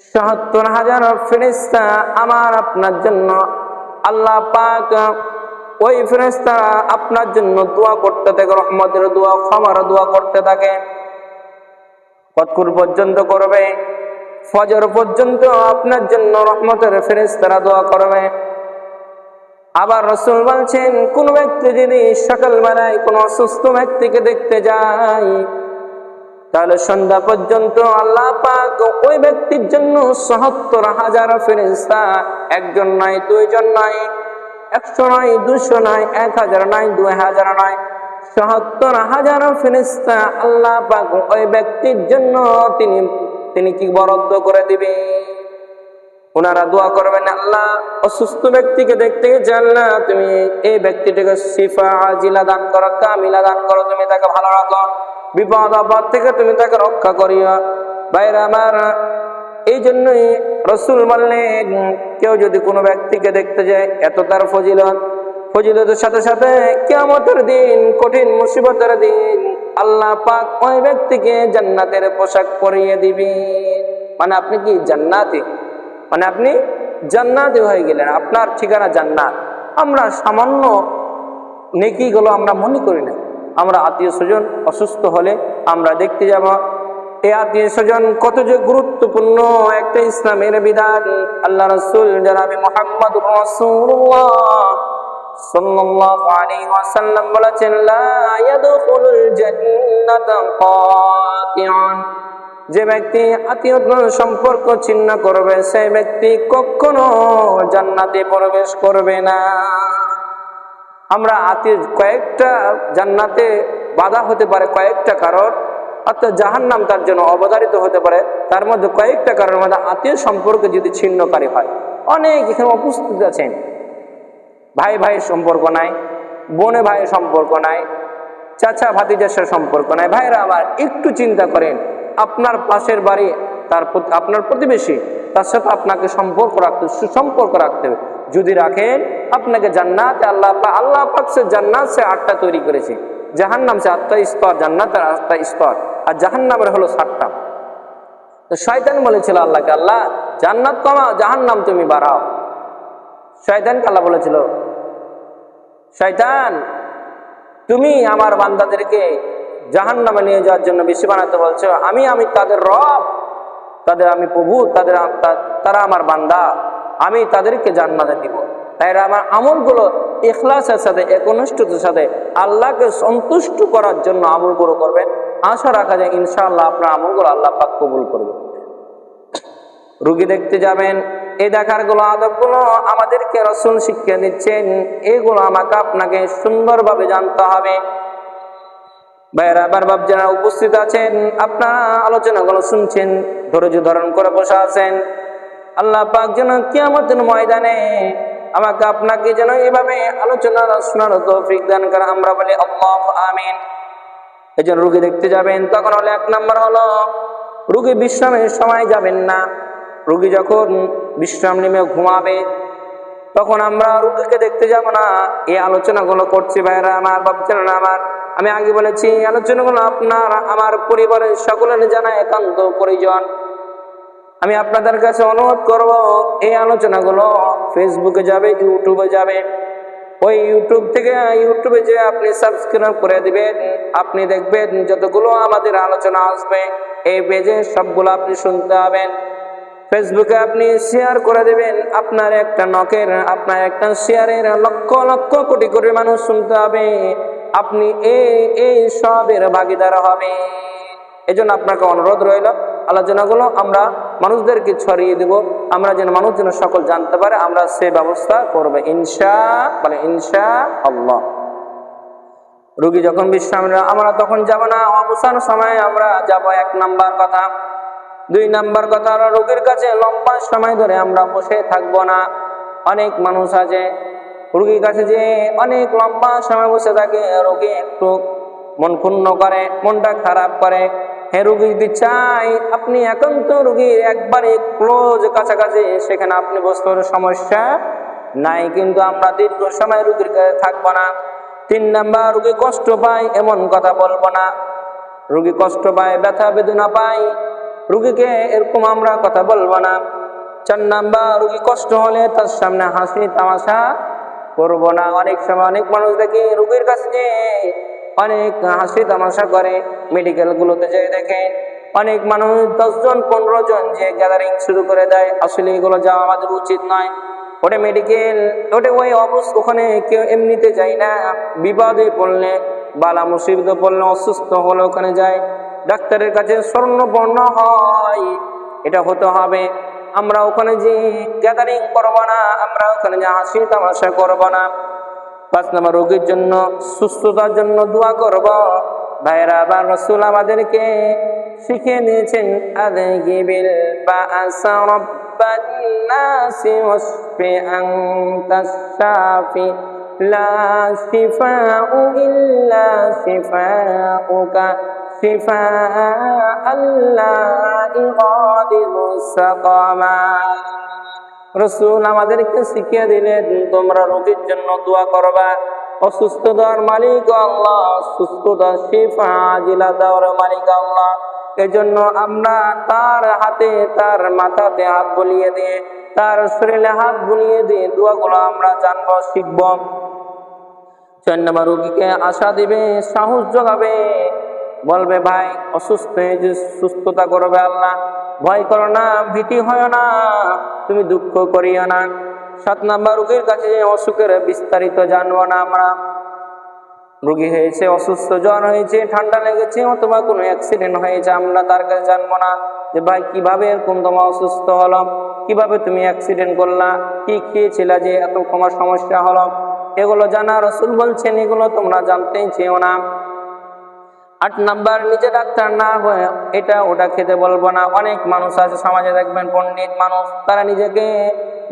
৭০,০০০ ফেরেশতা আমার আপনার জন্য আল্লাহ পাক ওই ফেরেশতারা আপনার জন্য দোয়া করতে থাকে, রহমতের দোয়া, ক্ষমার দোয়া করতে থাকে। কতক্ষণ পর্যন্ত করবে? ফজর পর্যন্ত আপনার জন্য রহমতের ফেরেশতারা দোয়া করবে। আবার রাসূল বলছেন, কোন ব্যক্তি যদি সকালবেলায় কোন অসুস্থ ব্যক্তিকে দেখতে যায়, তাহলে সন্ধ্যা পর্যন্ত আল্লাহ পাক ওই ব্যক্তির জন্য ৭০,০০০ ফেরেশতা, একজন নয়, দুইজন নয়, ১০০ নয়, ২০০ নয়, ১,০০০ নয়, ২,০০০ নয়, ৭০,০০০ ফেরেশতা আল্লাহ পাক ওই ব্যক্তির জন্য তিনি কি বরাদ্দ করে দিবে। ওনারা দোয়া করবেন, আল্লাহ অসুস্থ ব্যক্তিকে দেখতে গেছে, আল্লাহ তুমি এই ব্যক্তিটাকে শিফা আজিলা দান করো, কামিলা দান করো, তুমি তাকে ভালো রাখো, বিপদ আপদ থেকে তুমি তাকে রক্ষা করিও। ভাইরা আমার, এই জন্যই রাসূল বললেন, কেউ যদি কোনো ব্যক্তিকে দেখতে যায়, এত তার ফজিলতের সাথে সাথে কিয়ামতের দিন, কঠিন মুসিবতের দিন আল্লাহ পাক ওই ব্যক্তিকে জান্নাতের পোশাক পরিয়ে দিবে। মানে আপনি কি জান্নাতি, মানে আপনি জান্নাতি হয়ে গেলেন, আপনার ঠিকানা জান্নাত। আমরা সামান্য নেকিগুলো আমরা মনে করি না। আমরা আত্মীয় স্বজন অসুস্থ হলে আমরা দেখতে যাব, এই আত্মীয় স্বজন কত যে গুরুত্বপূর্ণ একটা ইসলামের বিধান। আল্লাহ রাসূল জনাবে মুহাম্মদুর রাসূলুল্লাহ সাল্লাল্লাহু আলাইহি ওয়াসাল্লাম বলেছেন, লা ইয়াদখুলুল জান্নাতা কাতিআন, যে ব্যক্তি আত্মীয়তার সম্পর্ক ছিন্ন করবে, সেই ব্যক্তি কখনো জান্নাতে প্রবেশ করবে না। আমরা কয়েকটা জান্নাতে বাধা হতে পারে, কয়েকটা কারণ, অর্থাৎ জাহান্নাম তার জন্য অবধারিত হতে পারে। তার মধ্যে কয়েকটা কারণের মধ্যে আত্মীয় সম্পর্ক যদি ছিন্নকারী হয়, অনেক এখানে উপস্থিত আছেন, ভাই ভাইয়ের সম্পর্ক নাই, বোনে ভাইয়ের সম্পর্ক নাই, চাচা ভাতিজার সম্পর্ক নাই। ভাইরা আমার, একটু চিন্তা করেন, আপনার পাশের বাড়ি, আপনার প্রতিবেশী, তার সাথে আপনাকে সুসম্পর্ক রাখতে হবে। যদি রাখেন, আপনাকে জান্নাতে আল্লাহ পাক সে জান্নাত সে ৮টা তৈরি করেছে, জাহান্নাম সে ৮টা স্তর, জান্নাতের ৮টা স্তর, আর জাহান্নামের হলো ৭টা। তো শয়তান বলেছিল আল্লাহকে, আল্লাহ জান্নাত কমাও, জাহান্নাম তুমি বাড়াও। শয়তানকে আল্লাহ বলেছিল, শয়তান তুমি আমার বান্দাদেরকে জাহান্নামে নিয়ে যাওয়ার জন্য বেশি বানাতে বলছো, আমি তাদের রব, তাদের আমি প্রভু, তারা আমার বান্দা, আমি তাদেরকে জান্নাতে দিব। তাই আমার আমলগুলো ইখলাসের সাথে, একনিষ্ঠতার সাথে আল্লাহকে সন্তুষ্ট করার জন্য আমলগুলো করবেন। আশা রাখা যায় ইনশাআল্লাহ আপনার আমলগুলো আল্লাহ পাক কবুল করবে। রোগী দেখতে যাবেন, এই দেখার গুলো আদবগুলো আমাদেরকে রাসূল শিক্ষা দিচ্ছেন, এগুলো আমাকে আপনাকে সুন্দরভাবে জানতে হবে। ভাইরা বারবার যারা উপস্থিত আছেন, আপনারা আলোচনাগুলো শুনছেন, ধৈর্য ধারণ করে বসে আছেন। আল্লাহ পাক যেন কিয়ামতের ময়দানে আমাকে আপনাকে যেন এভাবে আলোচনা শোনার তৌফিক দান করে। আমরা বলি আল্লাহু আমিন। এই জন্য রোগী দেখতে যাবেন, তখন হলো ১ নম্বর হলো রোগী বিশ্রামের সময় যাবেন না। রোগী যখন বিশ্রাম নেমে ঘুমাবে, তখন আমরা রোগীকে দেখতে যাব না। এই আলোচনাগুলো করছি ভাইরা আমার, বাচ্চারা আমার, আমি আগে বলেছি এই আলোচনাগুলো আপনার আমার পরিবারের সকলের জানা একান্ত প্রয়োজন। আমি আপনাদের কাছে অনুরোধ করব, এই আলোচনাগুলো ফেসবুকে যাবে, ইউটিউবে যাবে। ওই ইউটিউবে যে আপনি সাবস্ক্রাইব করে দিবেন, আপনি দেখবেন যতগুলো আমাদের আলোচনা আসবে এই পেজে সবগুলো আপনি শুনতে পাবেন। ফেসবুকে আপনি শেয়ার করে দেবেন, আপনার একটা শেয়ারের লক্ষ লক্ষ কোটি কোটি মানুষ শুনতে হবে, আপনি এই সবের ভাগিদার হবে। এই জন্য আপনাকে অনুরোধ রইল, আলোচনাগুলো আমরা মানুষদেরকে ছড়িয়ে দেব, আমরা যেন মানুষ যেন সকল জানতে পারে, আমরা সে ব্যবস্থা করবো ইনশাআল্লাহ। রোগী যখন বিশ্রাম, আমরা তখন যাব না, অবসান সময় আমরা যাব। ১ নাম্বার কথা। ২ নাম্বার কথা, রোগীর কাছে লম্বা সময় ধরে আমরা বসে থাকবো না। অনেক মানুষ আছে রোগীর কাছে যে অনেক লম্বা সময় বসে থাকে, রোগী একটু মন ক্ষুণ্ণ করে, মনটা খারাপ করে। হ্যাঁ, রোগী যদি চাই আপনি একান্ত রোগীর একবারে ক্লোজ কাছাকাছি, সেখানে আপনি বসতে পারেন, সমস্যা নাই, কিন্তু আমরা দীর্ঘ সময় রোগীর কাছে থাকবো না। ৩ নাম্বার, রোগী কষ্ট পায় এমন কথা বলবো না। রোগী কষ্ট পায়, ব্যথা বেদনা পায়, রুগীকে এরকম আমরা কথা বলবো না। 4 নাম্বার, রুগী কষ্ট হলে তার সামনে হাসি তামাশা করবো না। অনেক সময় অনেক মানুষ দেখি রুগীর কাছে অনেক হাসি তামাশা করে। মেডিকেল গুলোতে যে দেখেন অনেক মানুষ 10 জন 15 জন যে গ্যাদারিং শুরু করে দেয়, আসলে এগুলো যাওয়া আমাদের উচিত নয়। ওটা মেডিকেল, ওটা ওই অবস্থা, ওখানে কেউ এমনিতে যায় না। বিপদে পড়লে, বালা মুসিবতে পড়লে, অসুস্থ হলে ওখানে যায়, ডাক্তারের কাছে স্বর্ণপন্ন হয়। এটা হতে হবে। আমরা ওখানে যে গ্যাদারিং করবো না, আমরা ওখানে যে হাসি তামাশা করবো না। 5 নম্বর, রোগীর জন্য সুস্থতার জন্য দোয়া করব। ভাইরা, আবার রাসূল আমাদেরকে শিখিয়ে দিয়েছেন, আযহিবিল বা'সা রাব্বান নাসি ওয়াশফি আনতাশ শাফি লা শিফাউ ইল্লা শিফাউকা শিফাআন লা ইগাদিরু সাকামা। রাসূল আমাদেরকে শিখিয়ে দিলেন, তোমরা রোগীর জন্য দোয়া করবা। অসুস্থতার মালিক আল্লাহ, সুস্থতার শিফা আজিলা দেওয়ার মালিক আল্লাহ। এজন্য আমরা তার হাতে, তার মাথাতে হাত বুলিয়ে দিয়ে, তার শরীরে হাত বুলিয়ে দিয়ে দোয়াগুলো আমরা জানবো, শিখবো। 4 নম্বর, রোগীকে আশা দিবে, সাহস যোগাবে, বলবে ভাই অসুস্থ হয়েছে, সুস্থতা করবে আল্লাহ, ভয় করো না, ভীতি হয় না, তুমি দুঃখ করিও না। 7 নম্বর, রোগীর কাছে অসুখের বিস্তারিত জানবো না আমরা। রোগী হয়েছে অসুস্থ, জ্বর হয়েছে, ঠান্ডা লেগেছে, অথবা কোনো অ্যাক্সিডেন্ট হয়েছে, আমরা তার কাছে জানবো না যে ভাই কিভাবে এরকম তোমার অসুস্থ হলো, কিভাবে তুমি অ্যাক্সিডেন্ট করলা, কি খেয়েছিলা যে এত তোমার সমস্যা হলো। এগুলো জানা রাসূল বলছেন, এগুলো তোমরা জানতেই চেও না। 8 নাম্বার, নিজে ডাক্তার না হয়ে এটা ওটা খেতে বলবো না। অনেক মানুষ আছে সমাজে, দেখবেন পণ্ডিত মানুষ, তারা নিজেকে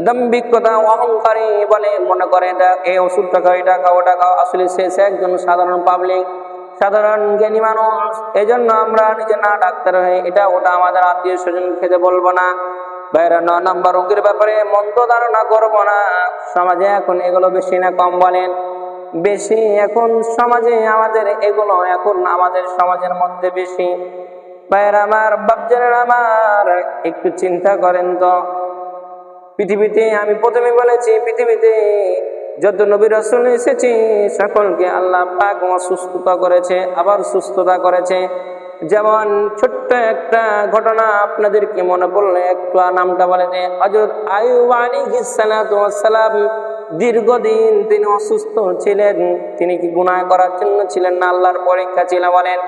দাম্ভিকতা, অহংকারী বলে মনে করে, এটা এই ওষুধটা খাও, এটা খাও, ওটা খাও। আসলে সে একজন সাধারণ পাবলিক, সাধারণ জ্ঞানী মানুষ। এই জন্য আমরা নিজে না ডাক্তার হয়ে এটা ওটা আমাদের আত্মীয় স্বজন খেতে বলবো না। বাইরে 9 নাম্বার, রোগীর ব্যাপারে মন্দ ধারণা করবো না। সমাজে এখন এগুলো বেশি না কম বলেন? বেশি। এখন সমাজে আমাদের এগুলো, এখন আমাদের সমাজের মধ্যে বেশি। ভাইয়েরা আমার, বাপজানেরা আমার, একটু চিন্তা করেন তো, পৃথিবীতে আমি প্রথমে বলেছি, পৃথিবীতে যত নবী রাসূল এসেছে সকলকে আল্লাহ পাক অসুস্থতা করেছে, আবার সুস্থতা করেছে। যেমন ছোট্ট একটা ঘটনা আপনাদেরকে মনে পড়লে একটু নামটা বলে দেয়। হযরত আইয়ুব আলাইহিস সালাতু ওয়াস সালাম দীর্ঘদিন তিনি অসুস্থ ছিলেন। তিনি কি গুনাহ করার জন্য ছিলেন না আল্লাহর পরীক্ষা ছিল? বলেন,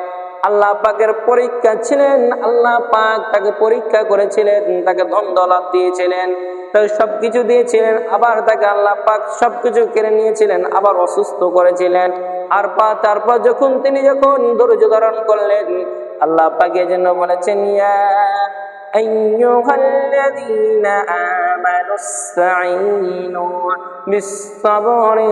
আল্লাহ পাকের পরীক্ষা ছিলেন। আল্লাহ পাক তাকে পরীক্ষা করেছিলেন, তাকে ধন দৌলত দিয়েছিলেন, তাকে সবকিছু দিয়েছিলেন, আবার তাকে আল্লাহ পাক সবকিছু কেড়ে নিয়েছিলেন, আবার অসুস্থ করেছিলেন। আর তারপর তিনি যখন ধৈর্য ধারণ করলেন, আল্লাহ পাক এজন্য বলেছেন, ইয়া আইয়ুহাল্লাযীনা আমানুস ইসতাঈনু বিস-সাবরি